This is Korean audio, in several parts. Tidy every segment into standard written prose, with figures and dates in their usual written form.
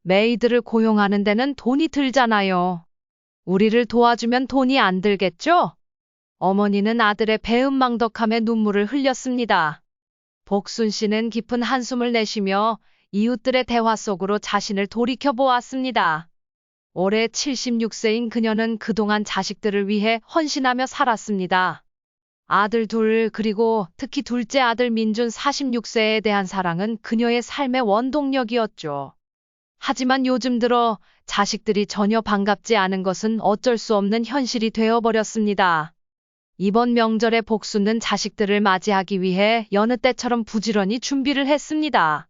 메이드를 고용하는 데는 돈이 들잖아요. 우리를 도와주면 돈이 안 들겠죠? 어머니는 아들의 배은망덕함에 눈물을 흘렸습니다. 복순 씨는 깊은 한숨을 내쉬며 이웃들의 대화 속으로 자신을 돌이켜 보았습니다. 올해 76세인 그녀는 그동안 자식들을 위해 헌신하며 살았습니다. 아들 둘, 그리고 특히 둘째 아들 민준 46세에 대한 사랑은 그녀의 삶의 원동력이었죠. 하지만 요즘 들어 자식들이 전혀 반갑지 않은 것은 어쩔 수 없는 현실이 되어버렸습니다. 이번 명절에 복수는 자식들을 맞이하기 위해 여느 때처럼 부지런히 준비를 했습니다.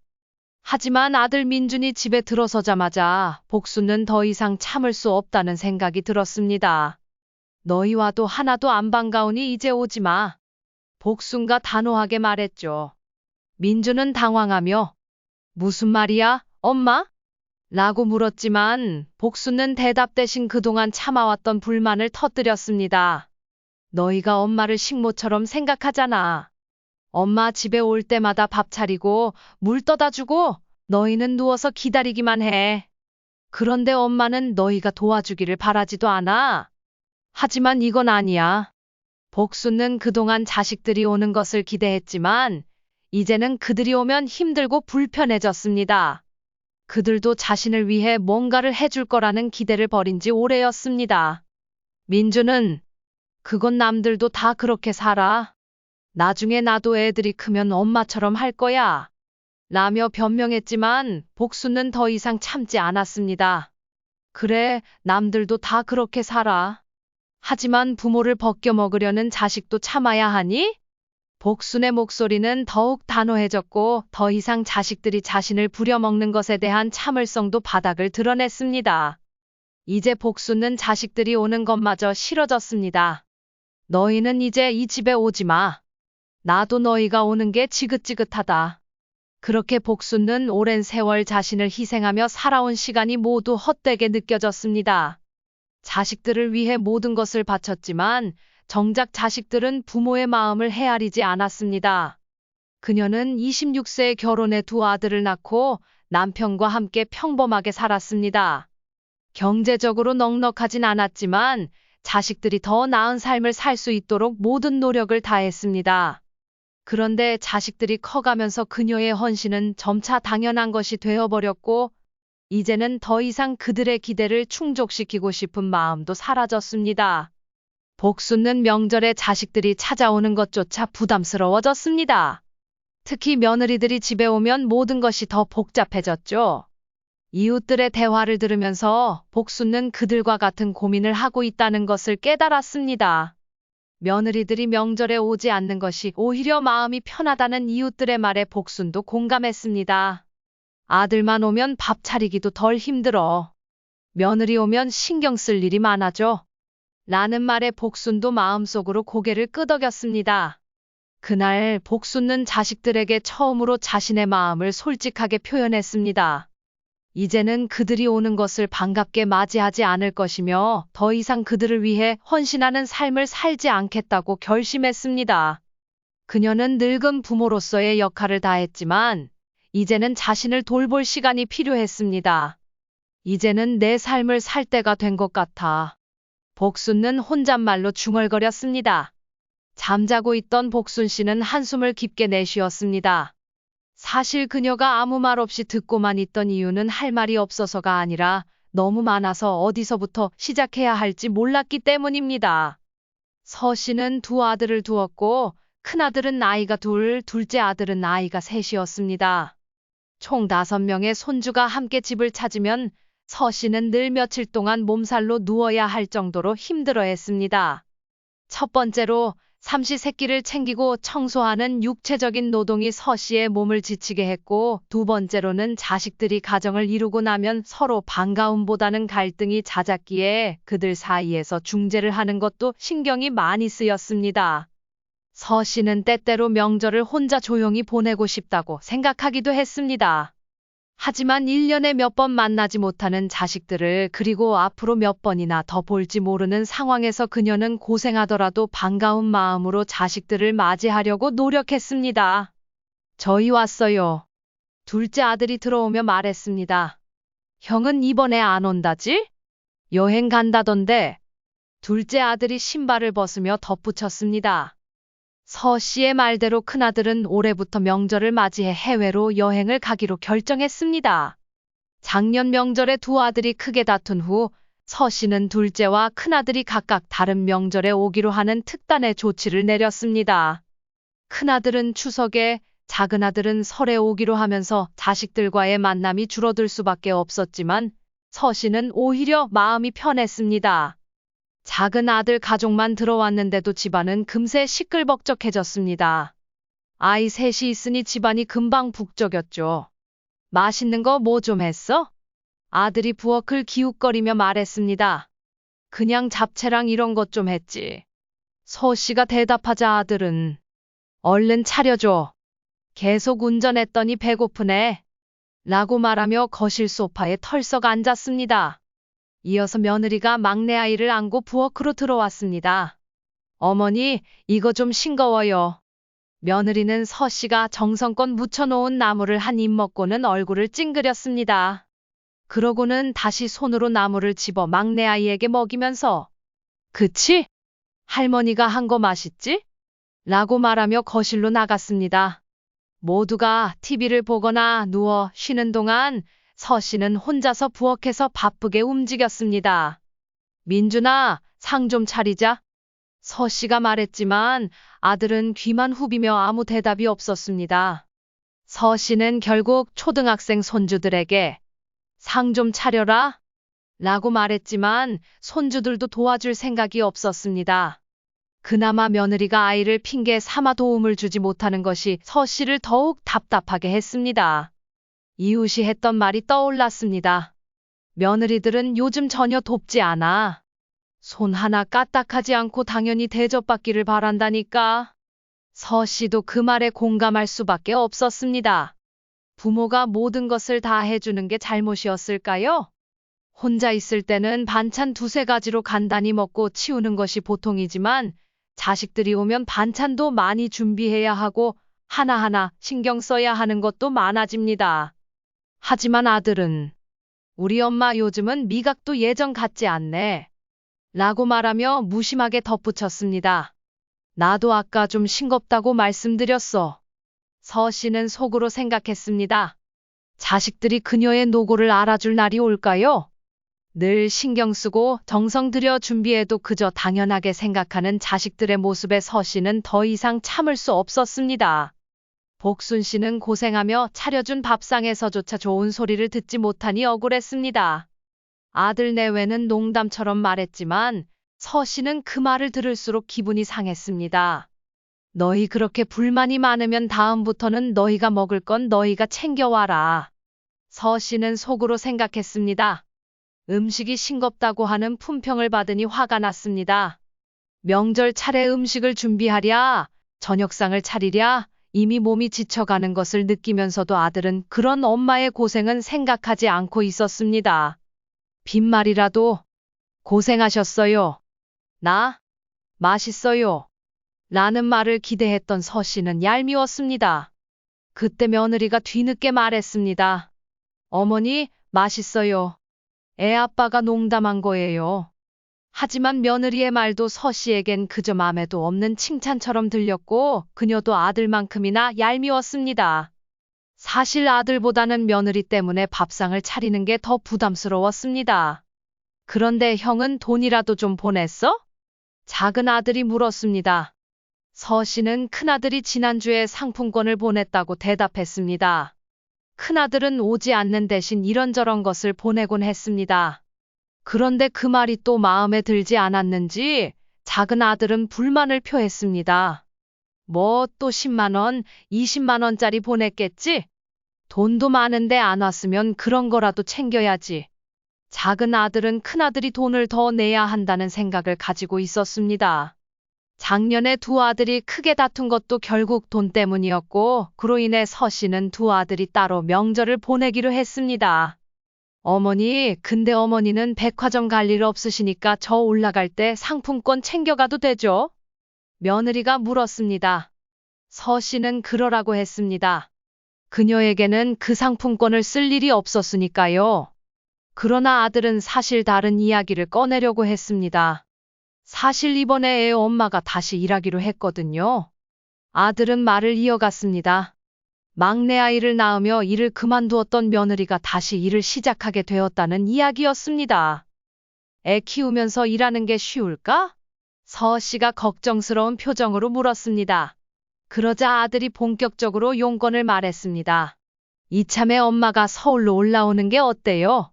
하지만 아들 민준이 집에 들어서자마자 복수는 더 이상 참을 수 없다는 생각이 들었습니다. 너희 와도 하나도 안 반가우니 이제 오지 마. 복순가 단호하게 말했죠. 민준은 당황하며 무슨 말이야, 엄마? 라고 물었지만 복수는 대답 대신 그동안 참아왔던 불만을 터뜨렸습니다. 너희가 엄마를 식모처럼 생각하잖아. 엄마 집에 올 때마다 밥 차리고 물 떠다 주고 너희는 누워서 기다리기만 해. 그런데 엄마는 너희가 도와주기를 바라지도 않아. 하지만 이건 아니야. 복수는 그동안 자식들이 오는 것을 기대했지만 이제는 그들이 오면 힘들고 불편해졌습니다. 그들도 자신을 위해 뭔가를 해줄 거라는 기대를 버린 지 오래였습니다. 민주는 그건 남들도 다 그렇게 살아. 나중에 나도 애들이 크면 엄마처럼 할 거야. 라며 변명했지만 복수는 더 이상 참지 않았습니다. 그래, 남들도 다 그렇게 살아. 하지만 부모를 벗겨먹으려는 자식도 참아야 하니? 복순의 목소리는 더욱 단호해졌고 더 이상 자식들이 자신을 부려먹는 것에 대한 참을성도 바닥을 드러냈습니다. 이제 복순은 자식들이 오는 것마저 싫어졌습니다. 너희는 이제 이 집에 오지 마. 나도 너희가 오는 게 지긋지긋하다. 그렇게 복순은 오랜 세월 자신을 희생하며 살아온 시간이 모두 헛되게 느껴졌습니다. 자식들을 위해 모든 것을 바쳤지만 정작 자식들은 부모의 마음을 헤아리지 않았습니다. 그녀는 26세에 결혼해 두 아들을 낳고 남편과 함께 평범하게 살았습니다. 경제적으로 넉넉하진 않았지만 자식들이 더 나은 삶을 살 수 있도록 모든 노력을 다했습니다. 그런데 자식들이 커가면서 그녀의 헌신은 점차 당연한 것이 되어버렸고 이제는 더 이상 그들의 기대를 충족시키고 싶은 마음도 사라졌습니다. 복수는 명절에 자식들이 찾아오는 것조차 부담스러워졌습니다. 특히 며느리들이 집에 오면 모든 것이 더 복잡해졌죠. 이웃들의 대화를 들으면서 복수는 그들과 같은 고민을 하고 있다는 것을 깨달았습니다. 며느리들이 명절에 오지 않는 것이 오히려 마음이 편하다는 이웃들의 말에 복순도 공감했습니다. 아들만 오면 밥 차리기도 덜 힘들어. 며느리 오면 신경 쓸 일이 많아져. 라는 말에 복순도 마음속으로 고개를 끄덕였습니다. 그날 복순은 자식들에게 처음으로 자신의 마음을 솔직하게 표현했습니다. 이제는 그들이 오는 것을 반갑게 맞이하지 않을 것이며 더 이상 그들을 위해 헌신하는 삶을 살지 않겠다고 결심했습니다. 그녀는 늙은 부모로서의 역할을 다했지만 이제는 자신을 돌볼 시간이 필요했습니다. 이제는 내 삶을 살 때가 된 것 같아. 복순은 혼잣말로 중얼거렸습니다. 잠자고 있던 복순 씨는 한숨을 깊게 내쉬었습니다. 사실 그녀가 아무 말 없이 듣고만 있던 이유는 할 말이 없어서가 아니라 너무 많아서 어디서부터 시작해야 할지 몰랐기 때문입니다. 서 씨는 두 아들을 두었고 큰아들은 나이가 둘, 둘째 아들은 나이가 셋이었습니다. 총 5명의 손주가 함께 집을 찾으면 서 씨는 늘 며칠 동안 몸살로 누워야 할 정도로 힘들어했습니다. 첫 번째로 삼시세끼를 챙기고 청소하는 육체적인 노동이 서 씨의 몸을 지치게 했고 두 번째로는 자식들이 가정을 이루고 나면 서로 반가움보다는 갈등이 잦았기에 그들 사이에서 중재를 하는 것도 신경이 많이 쓰였습니다. 서 씨는 때때로 명절을 혼자 조용히 보내고 싶다고 생각하기도 했습니다. 하지만 1년에 몇 번 만나지 못하는 자식들을 그리고 앞으로 몇 번이나 더 볼지 모르는 상황에서 그녀는 고생하더라도 반가운 마음으로 자식들을 맞이하려고 노력했습니다. 저희 왔어요. 둘째 아들이 들어오며 말했습니다. 형은 이번에 안 온다지? 여행 간다던데. 둘째 아들이 신발을 벗으며 덧붙였습니다. 서 씨의 말대로 큰아들은 올해부터 명절을 맞이해 해외로 여행을 가기로 결정했습니다. 작년 명절에 두 아들이 크게 다툰 후 서 씨는 둘째와 큰아들이 각각 다른 명절에 오기로 하는 특단의 조치를 내렸습니다. 큰아들은 추석에, 작은아들은 설에 오기로 하면서 자식들과의 만남이 줄어들 수밖에 없었지만 서 씨는 오히려 마음이 편했습니다. 작은 아들 가족만 들어왔는데도 집안은 금세 시끌벅적해졌습니다. 아이 셋이 있으니 집안이 금방 북적였죠. 맛있는 거 뭐 좀 했어? 아들이 부엌을 기웃거리며 말했습니다. 그냥 잡채랑 이런 것 좀 했지. 서 씨가 대답하자 아들은 얼른 차려줘. 계속 운전했더니 배고프네. 라고 말하며 거실 소파에 털썩 앉았습니다. 이어서 며느리가 막내 아이를 안고 부엌으로 들어왔습니다. 어머니, 이거 좀 싱거워요. 며느리는 서 씨가 정성껏 무쳐놓은 나물을 한 입 먹고는 얼굴을 찡그렸습니다. 그러고는 다시 손으로 나물을 집어 막내 아이에게 먹이면서 그치? 할머니가 한 거 맛있지? 라고 말하며 거실로 나갔습니다. 모두가 TV를 보거나 누워 쉬는 동안 서 씨는 혼자서 부엌에서 바쁘게 움직였습니다. 민준아, 상 좀 차리자. 서 씨가 말했지만 아들은 귀만 후비며 아무 대답이 없었습니다. 서 씨는 결국 초등학생 손주들에게 상 좀 차려라 라고 말했지만 손주들도 도와줄 생각이 없었습니다. 그나마 며느리가 아이를 핑계 삼아 도움을 주지 못하는 것이 서 씨를 더욱 답답하게 했습니다. 이웃이 했던 말이 떠올랐습니다. 며느리들은 요즘 전혀 돕지 않아. 손 하나 까딱하지 않고 당연히 대접받기를 바란다니까. 서 씨도 그 말에 공감할 수밖에 없었습니다. 부모가 모든 것을 다 해주는 게 잘못이었을까요? 혼자 있을 때는 반찬 두세 가지로 간단히 먹고 치우는 것이 보통이지만 자식들이 오면 반찬도 많이 준비해야 하고 하나하나 신경 써야 하는 것도 많아집니다. 하지만 아들은 우리 엄마 요즘은 미각도 예전 같지 않네. 라고 말하며 무심하게 덧붙였습니다. 나도 아까 좀 싱겁다고 말씀드렸어. 서 씨는 속으로 생각했습니다. 자식들이 그녀의 노고를 알아줄 날이 올까요? 늘 신경 쓰고 정성 들여 준비해도 그저 당연하게 생각하는 자식들의 모습에 서 씨는 더 이상 참을 수 없었습니다. 복순 씨는 고생하며 차려준 밥상에서조차 좋은 소리를 듣지 못하니 억울했습니다. 아들 내외는 농담처럼 말했지만 서 씨는 그 말을 들을수록 기분이 상했습니다. 너희 그렇게 불만이 많으면 다음부터는 너희가 먹을 건 너희가 챙겨와라. 서 씨는 속으로 생각했습니다. 음식이 싱겁다고 하는 품평을 받으니 화가 났습니다. 명절 차례 음식을 준비하랴, 저녁상을 차리랴, 이미 몸이 지쳐가는 것을 느끼면서도 아들은 그런 엄마의 고생은 생각하지 않고 있었습니다. 빈말이라도 고생하셨어요. 나 맛있어요. 라는 말을 기대했던 서 씨는 얄미웠습니다. 그때 며느리가 뒤늦게 말했습니다. 어머니, 맛있어요. 애 아빠가 농담한 거예요. 하지만 며느리의 말도 서 씨에겐 그저 맘에도 없는 칭찬처럼 들렸고 그녀도 아들만큼이나 얄미웠습니다. 사실 아들보다는 며느리 때문에 밥상을 차리는 게 더 부담스러웠습니다. 그런데 형은 돈이라도 좀 보냈어? 작은 아들이 물었습니다. 서 씨는 큰아들이 지난주에 상품권을 보냈다고 대답했습니다. 큰아들은 오지 않는 대신 이런저런 것을 보내곤 했습니다. 그런데 그 말이 또 마음에 들지 않았는지 작은 아들은 불만을 표했습니다. 뭐 또 10만 원, 20만 원짜리 보냈겠지? 돈도 많은데 안 왔으면 그런 거라도 챙겨야지. 작은 아들은 큰아들이 돈을 더 내야 한다는 생각을 가지고 있었습니다. 작년에 두 아들이 크게 다툰 것도 결국 돈 때문이었고 그로 인해 서 씨는 두 아들이 따로 명절을 보내기로 했습니다. 어머니, 근데 어머니는 백화점 갈 일 없으시니까 저 올라갈 때 상품권 챙겨가도 되죠? 며느리가 물었습니다. 서 씨는 그러라고 했습니다. 그녀에게는 그 상품권을 쓸 일이 없었으니까요. 그러나 아들은 사실 다른 이야기를 꺼내려고 했습니다. 사실 이번에 애 엄마가 다시 일하기로 했거든요. 아들은 말을 이어갔습니다. 막내 아이를 낳으며 일을 그만두었던 며느리가 다시 일을 시작하게 되었다는 이야기였습니다. 애 키우면서 일하는 게 쉬울까? 서 씨가 걱정스러운 표정으로 물었습니다. 그러자 아들이 본격적으로 용건을 말했습니다. 이참에 엄마가 서울로 올라오는 게 어때요?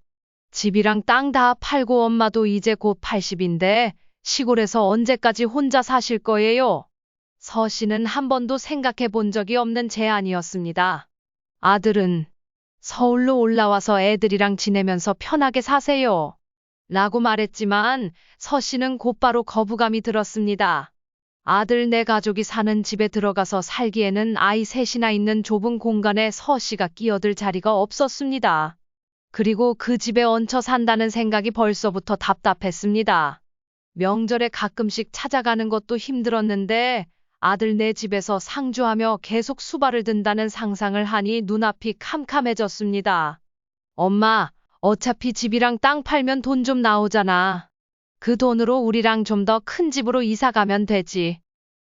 집이랑 땅 다 팔고 엄마도 이제 곧 80인데 시골에서 언제까지 혼자 사실 거예요? 서 씨는 한 번도 생각해 본 적이 없는 제안이었습니다. 아들은 서울로 올라와서 애들이랑 지내면서 편하게 사세요. 라고 말했지만 서 씨는 곧바로 거부감이 들었습니다. 아들 내 가족이 사는 집에 들어가서 살기에는 아이 셋이나 있는 좁은 공간에 서 씨가 끼어들 자리가 없었습니다. 그리고 그 집에 얹혀 산다는 생각이 벌써부터 답답했습니다. 명절에 가끔씩 찾아가는 것도 힘들었는데 아들 내 집에서 상주하며 계속 수발을 든다는 상상을 하니 눈앞이 캄캄해졌습니다. 엄마, 어차피 집이랑 땅 팔면 돈 좀 나오잖아. 그 돈으로 우리랑 좀 더 큰 집으로 이사 가면 되지.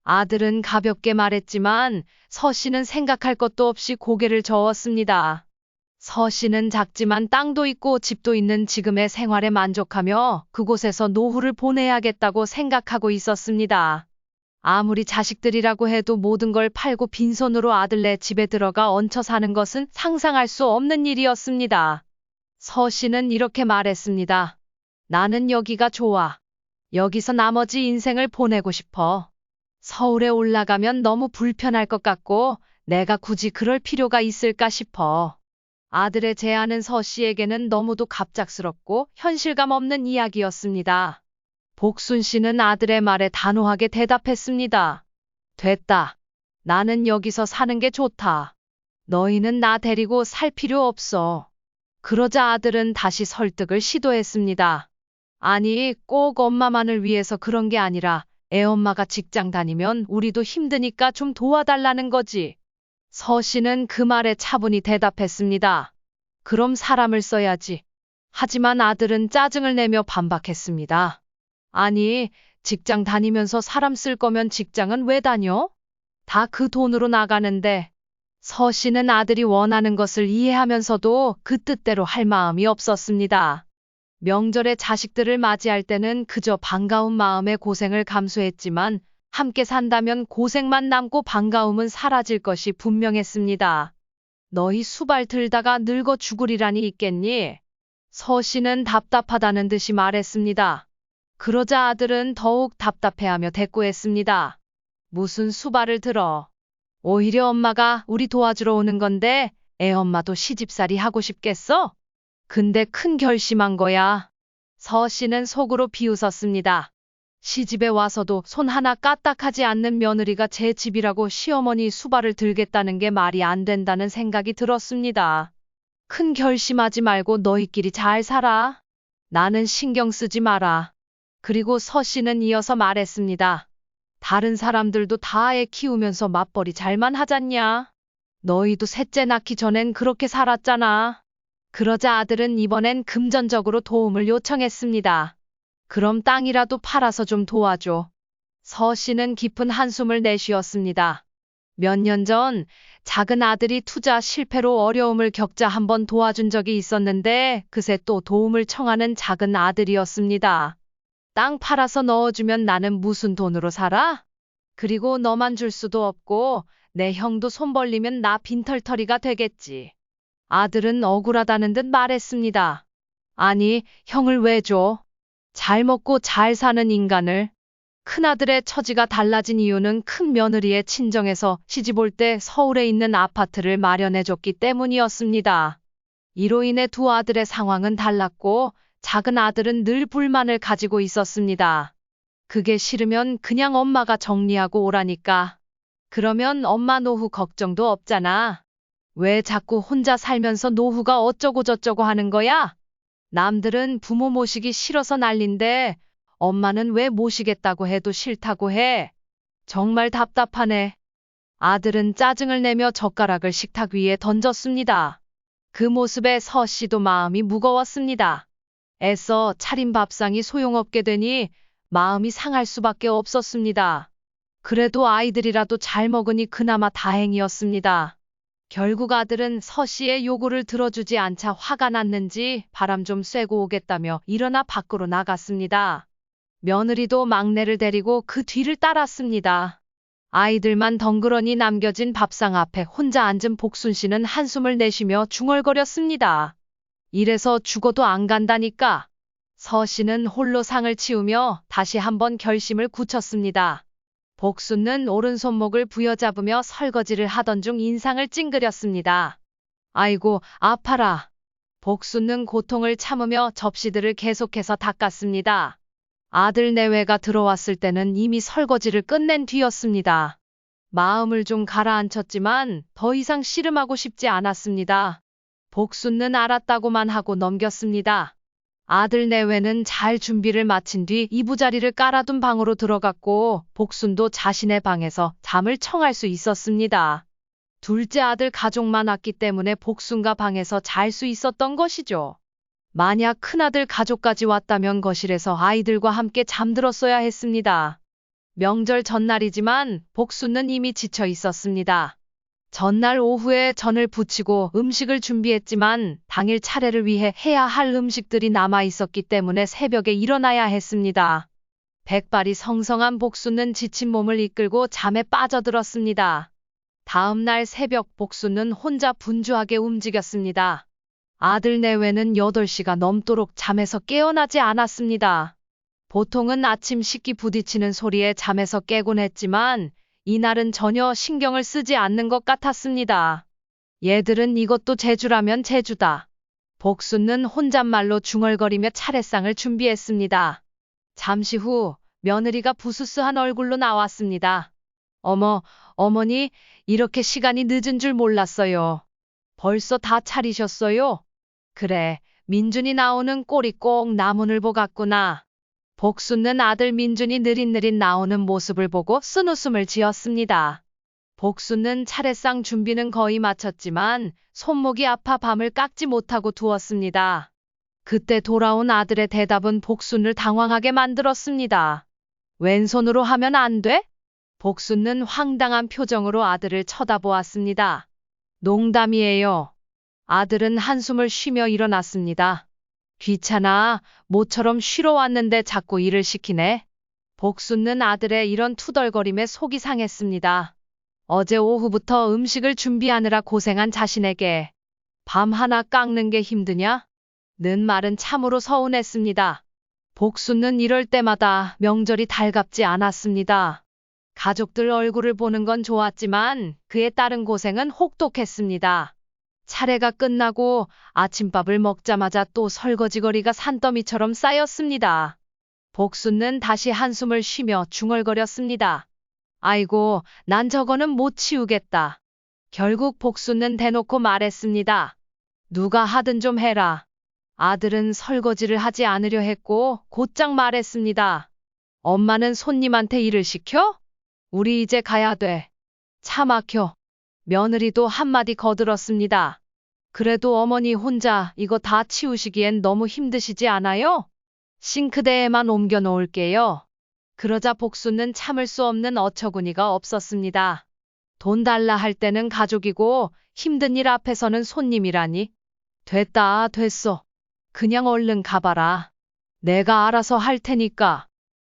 아들은 가볍게 말했지만 서 씨는 생각할 것도 없이 고개를 저었습니다. 서 씨는 작지만 땅도 있고 집도 있는 지금의 생활에 만족하며 그곳에서 노후를 보내야겠다고 생각하고 있었습니다. 아무리 자식들이라고 해도 모든 걸 팔고 빈손으로 아들네 집에 들어가 얹혀 사는 것은 상상할 수 없는 일이었습니다. 서 씨는 이렇게 말했습니다. 나는 여기가 좋아. 여기서 나머지 인생을 보내고 싶어. 서울에 올라가면 너무 불편할 것 같고 내가 굳이 그럴 필요가 있을까 싶어. 아들의 제안은 서 씨에게는 너무도 갑작스럽고 현실감 없는 이야기였습니다. 복순 씨는 아들의 말에 단호하게 대답했습니다. 됐다. 나는 여기서 사는 게 좋다. 너희는 나 데리고 살 필요 없어. 그러자 아들은 다시 설득을 시도했습니다. 아니, 꼭 엄마만을 위해서 그런 게 아니라 애 엄마가 직장 다니면 우리도 힘드니까 좀 도와달라는 거지. 서 씨는 그 말에 차분히 대답했습니다. 그럼 사람을 써야지. 하지만 아들은 짜증을 내며 반박했습니다. 아니, 직장 다니면서 사람 쓸 거면 직장은 왜 다녀? 다 그 돈으로 나가는데. 서 씨는 아들이 원하는 것을 이해하면서도 그 뜻대로 할 마음이 없었습니다. 명절에 자식들을 맞이할 때는 그저 반가운 마음에 고생을 감수했지만 함께 산다면 고생만 남고 반가움은 사라질 것이 분명했습니다. 너희 수발 들다가 늙어 죽으리라니 있겠니? 서 씨는 답답하다는 듯이 말했습니다. 그러자 아들은 더욱 답답해하며 대꾸했습니다. 무슨 수발을 들어. 오히려 엄마가 우리 도와주러 오는 건데 애 엄마도 시집살이 하고 싶겠어? 근데 큰 결심한 거야. 서 씨는 속으로 비웃었습니다. 시집에 와서도 손 하나 까딱하지 않는 며느리가 제 집이라고 시어머니 수발을 들겠다는 게 말이 안 된다는 생각이 들었습니다. 큰 결심하지 말고 너희끼리 잘 살아. 나는 신경 쓰지 마라. 그리고 서 씨는 이어서 말했습니다. 다른 사람들도 다 애 키우면서 맞벌이 잘만 하잖냐. 너희도 셋째 낳기 전엔 그렇게 살았잖아. 그러자 아들은 이번엔 금전적으로 도움을 요청했습니다. 그럼 땅이라도 팔아서 좀 도와줘. 서 씨는 깊은 한숨을 내쉬었습니다. 몇 년 전 작은 아들이 투자 실패로 어려움을 겪자 한번 도와준 적이 있었는데 그새 또 도움을 청하는 작은 아들이었습니다. 땅 팔아서 넣어주면 나는 무슨 돈으로 살아? 그리고 너만 줄 수도 없고 내 형도 손 벌리면 나 빈털터리가 되겠지. 아들은 억울하다는 듯 말했습니다. 아니, 형을 왜 줘? 잘 먹고 잘 사는 인간을. 큰아들의 처지가 달라진 이유는 큰 며느리의 친정에서 시집 올 때 서울에 있는 아파트를 마련해줬기 때문이었습니다. 이로 인해 두 아들의 상황은 달랐고 작은 아들은 늘 불만을 가지고 있었습니다. 그게 싫으면 그냥 엄마가 정리하고 오라니까. 그러면 엄마 노후 걱정도 없잖아. 왜 자꾸 혼자 살면서 노후가 어쩌고 저쩌고 하는 거야? 남들은 부모 모시기 싫어서 난린데 엄마는 왜 모시겠다고 해도 싫다고 해. 정말 답답하네. 아들은 짜증을 내며 젓가락을 식탁 위에 던졌습니다. 그 모습에 서 씨도 마음이 무거웠습니다. 애써 차린 밥상이 소용없게 되니 마음이 상할 수밖에 없었습니다. 그래도 아이들이라도 잘 먹으니 그나마 다행이었습니다. 결국 아들은 서씨의 요구를 들어주지 않자 화가 났는지 바람 좀 쐬고 오겠다며 일어나 밖으로 나갔습니다. 며느리도 막내를 데리고 그 뒤를 따랐습니다. 아이들만 덩그러니 남겨진 밥상 앞에 혼자 앉은 복순 씨는 한숨을 내쉬며 중얼거렸습니다. 이래서 죽어도 안 간다니까. 서씨는 홀로 상을 치우며 다시 한번 결심을 굳혔습니다. 복순은 오른손목을 부여잡으며 설거지를 하던 중 인상을 찡그렸습니다. 아이고, 아파라. 복순은 고통을 참으며 접시들을 계속해서 닦았습니다. 아들 내외가 들어왔을 때는 이미 설거지를 끝낸 뒤였습니다. 마음을 좀 가라앉혔지만 더 이상 씨름하고 싶지 않았습니다. 복순은 알았다고만 하고 넘겼습니다. 아들 내외는 잘 준비를 마친 뒤 이부자리를 깔아둔 방으로 들어갔고 복순도 자신의 방에서 잠을 청할 수 있었습니다. 둘째 아들 가족만 왔기 때문에 복순과 방에서 잘 수 있었던 것이죠. 만약 큰아들 가족까지 왔다면 거실에서 아이들과 함께 잠들었어야 했습니다. 명절 전날이지만 복순은 이미 지쳐 있었습니다. 전날 오후에 전을 부치고 음식을 준비했지만 당일 차례를 위해 해야 할 음식들이 남아 있었기 때문에 새벽에 일어나야 했습니다. 백발이 성성한 복순은 지친 몸을 이끌고 잠에 빠져들었습니다. 다음 날 새벽 복순은 혼자 분주하게 움직였습니다. 아들 내외는 8시가 넘도록 잠에서 깨어나지 않았습니다. 보통은 아침 식기 부딪히는 소리에 잠에서 깨곤 했지만 이날은 전혀 신경을 쓰지 않는 것 같았습니다. 얘들은 이것도 제주라면 제주다. 복순은 혼잣말로 중얼거리며 차례상을 준비했습니다. 잠시 후 며느리가 부스스한 얼굴로 나왔습니다. 어머, 어머니, 이렇게 시간이 늦은 줄 몰랐어요. 벌써 다 차리셨어요? 그래, 민준이 나오는 꼴이 꼭 나무늘보 같구나. 복순은 아들 민준이 느릿느릿 나오는 모습을 보고 쓴웃음을 지었습니다. 복순은 차례상 준비는 거의 마쳤지만 손목이 아파 밤을 깎지 못하고 두었습니다. 그때 돌아온 아들의 대답은 복순을 당황하게 만들었습니다. 왼손으로 하면 안 돼? 복순은 황당한 표정으로 아들을 쳐다보았습니다. 농담이에요. 아들은 한숨을 쉬며 일어났습니다. 귀찮아, 모처럼 쉬러 왔는데 자꾸 일을 시키네. 복순은 아들의 이런 투덜거림에 속이 상했습니다. 어제 오후부터 음식을 준비하느라 고생한 자신에게 밤 하나 깎는 게 힘드냐? 는 말은 참으로 서운했습니다. 복순은 이럴 때마다 명절이 달갑지 않았습니다. 가족들 얼굴을 보는 건 좋았지만 그에 따른 고생은 혹독했습니다. 차례가 끝나고 아침밥을 먹자마자 또 설거지거리가 산더미처럼 쌓였습니다. 복순은 다시 한숨을 쉬며 중얼거렸습니다. 아이고, 난 저거는 못 치우겠다. 결국 복순은 대놓고 말했습니다. 누가 하든 좀 해라. 아들은 설거지를 하지 않으려 했고 곧장 말했습니다. 엄마는 손님한테 일을 시켜? 우리 이제 가야 돼. 차 막혀. 며느리도 한마디 거들었습니다. 그래도 어머니 혼자 이거 다 치우시기엔 너무 힘드시지 않아요? 싱크대에만 옮겨 놓을게요. 그러자 복순은 참을 수 없는 어처구니가 없었습니다. 돈 달라 할 때는 가족이고 힘든 일 앞에서는 손님이라니. 됐다, 됐어. 그냥 얼른 가봐라. 내가 알아서 할 테니까.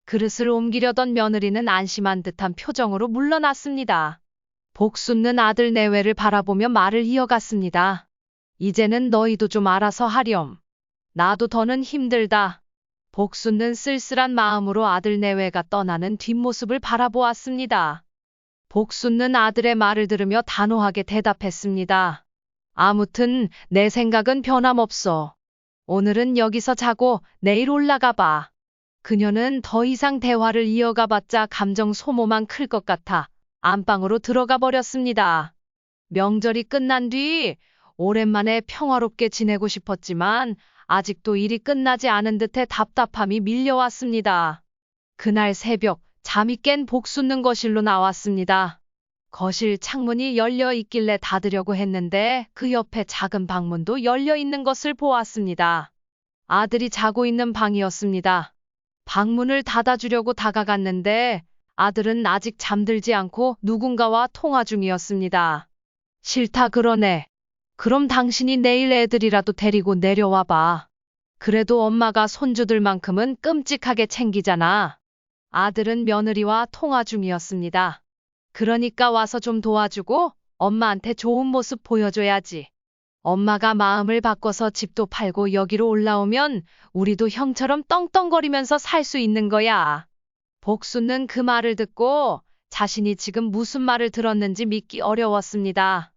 그릇을 옮기려던 며느리는 안심한 듯한 표정으로 물러났습니다. 복순은 아들 내외를 바라보며 말을 이어갔습니다. 이제는 너희도 좀 알아서 하렴. 나도 더는 힘들다. 복순은 쓸쓸한 마음으로 아들 내외가 떠나는 뒷모습을 바라보았습니다. 복순은 아들의 말을 들으며 단호하게 대답했습니다. 아무튼 내 생각은 변함없어. 오늘은 여기서 자고 내일 올라가 봐. 그녀는 더 이상 대화를 이어가봤자 감정 소모만 클 것 같아 안방으로 들어가 버렸습니다. 명절이 끝난 뒤 오랜만에 평화롭게 지내고 싶었지만 아직도 일이 끝나지 않은 듯해 답답함이 밀려왔습니다. 그날 새벽 잠이 깬 복순는 거실로 나왔습니다. 거실 창문이 열려 있길래 닫으려고 했는데 그 옆에 작은 방문도 열려 있는 것을 보았습니다. 아들이 자고 있는 방이었습니다. 방문을 닫아주려고 다가갔는데 아들은 아직 잠들지 않고 누군가와 통화 중이었습니다. 싫다 그러네. 그럼 당신이 내일 애들이라도 데리고 내려와 봐. 그래도 엄마가 손주들만큼은 끔찍하게 챙기잖아. 아들은 며느리와 통화 중이었습니다. 그러니까 와서 좀 도와주고 엄마한테 좋은 모습 보여줘야지. 엄마가 마음을 바꿔서 집도 팔고 여기로 올라오면 우리도 형처럼 떵떵거리면서 살 수 있는 거야. 복수는 그 말을 듣고 자신이 지금 무슨 말을 들었는지 믿기 어려웠습니다.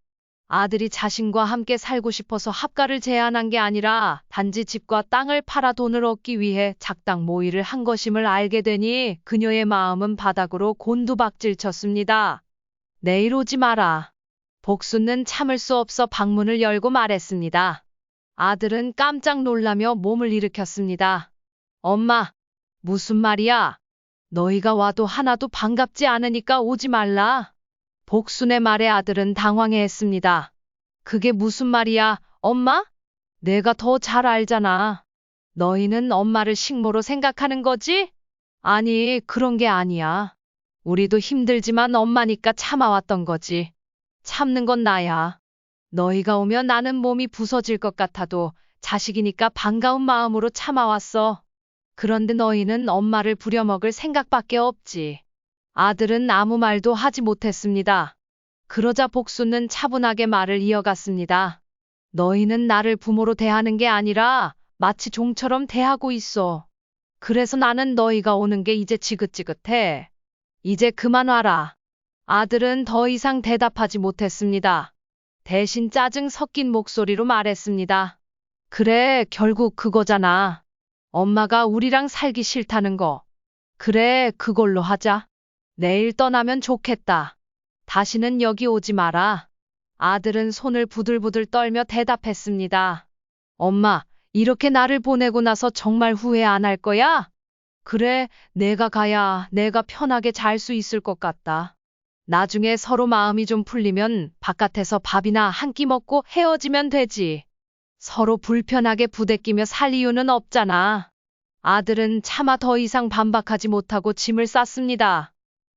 아들이 자신과 함께 살고 싶어서 합가를 제안한 게 아니라 단지 집과 땅을 팔아 돈을 얻기 위해 작당 모의를 한 것임을 알게 되니 그녀의 마음은 바닥으로 곤두박질 쳤습니다. 내일 오지 마라. 복수는 참을 수 없어 방문을 열고 말했습니다. 아들은 깜짝 놀라며 몸을 일으켰습니다. 엄마, 무슨 말이야? 너희가 와도 하나도 반갑지 않으니까 오지 말라. 복순의 말에 아들은 당황해했습니다. 그게 무슨 말이야, 엄마? 내가 더 잘 알잖아. 너희는 엄마를 식모로 생각하는 거지? 아니, 그런 게 아니야. 우리도 힘들지만 엄마니까 참아왔던 거지. 참는 건 나야. 너희가 오면 나는 몸이 부서질 것 같아도 자식이니까 반가운 마음으로 참아왔어. 그런데 너희는 엄마를 부려먹을 생각밖에 없지. 아들은 아무 말도 하지 못했습니다. 그러자 복수는 차분하게 말을 이어갔습니다. 너희는 나를 부모로 대하는 게 아니라 마치 종처럼 대하고 있어. 그래서 나는 너희가 오는 게 이제 지긋지긋해. 이제 그만 와라. 아들은 더 이상 대답하지 못했습니다. 대신 짜증 섞인 목소리로 말했습니다. 그래, 결국 그거잖아. 엄마가 우리랑 살기 싫다는 거. 그래, 그걸로 하자. 내일 떠나면 좋겠다. 다시는 여기 오지 마라. 아들은 손을 부들부들 떨며 대답했습니다. 엄마, 이렇게 나를 보내고 나서 정말 후회 안 할 거야? 그래, 내가 가야 내가 편하게 잘 수 있을 것 같다. 나중에 서로 마음이 좀 풀리면 바깥에서 밥이나 한 끼 먹고 헤어지면 되지. 서로 불편하게 부대끼며 살 이유는 없잖아. 아들은 차마 더 이상 반박하지 못하고 짐을 쌌습니다.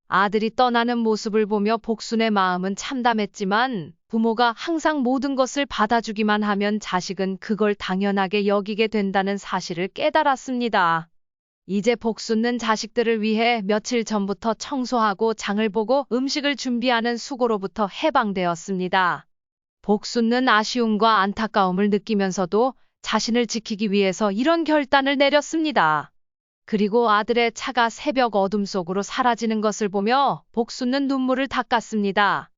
아들이 떠나는 모습을 보며 복순의 마음은 참담했지만 부모가 항상 모든 것을 받아주기만 하면 자식은 그걸 당연하게 여기게 된다는 사실을 깨달았습니다. 이제 복순은 자식들을 위해 며칠 전부터 청소하고 장을 보고 음식을 준비하는 수고로부터 해방되었습니다. 복순은 아쉬움과 안타까움을 느끼면서도 자신을 지키기 위해서 이런 결단을 내렸습니다. 그리고 아들의 차가 새벽 어둠 속으로 사라지는 것을 보며 복순은 눈물을 닦았습니다.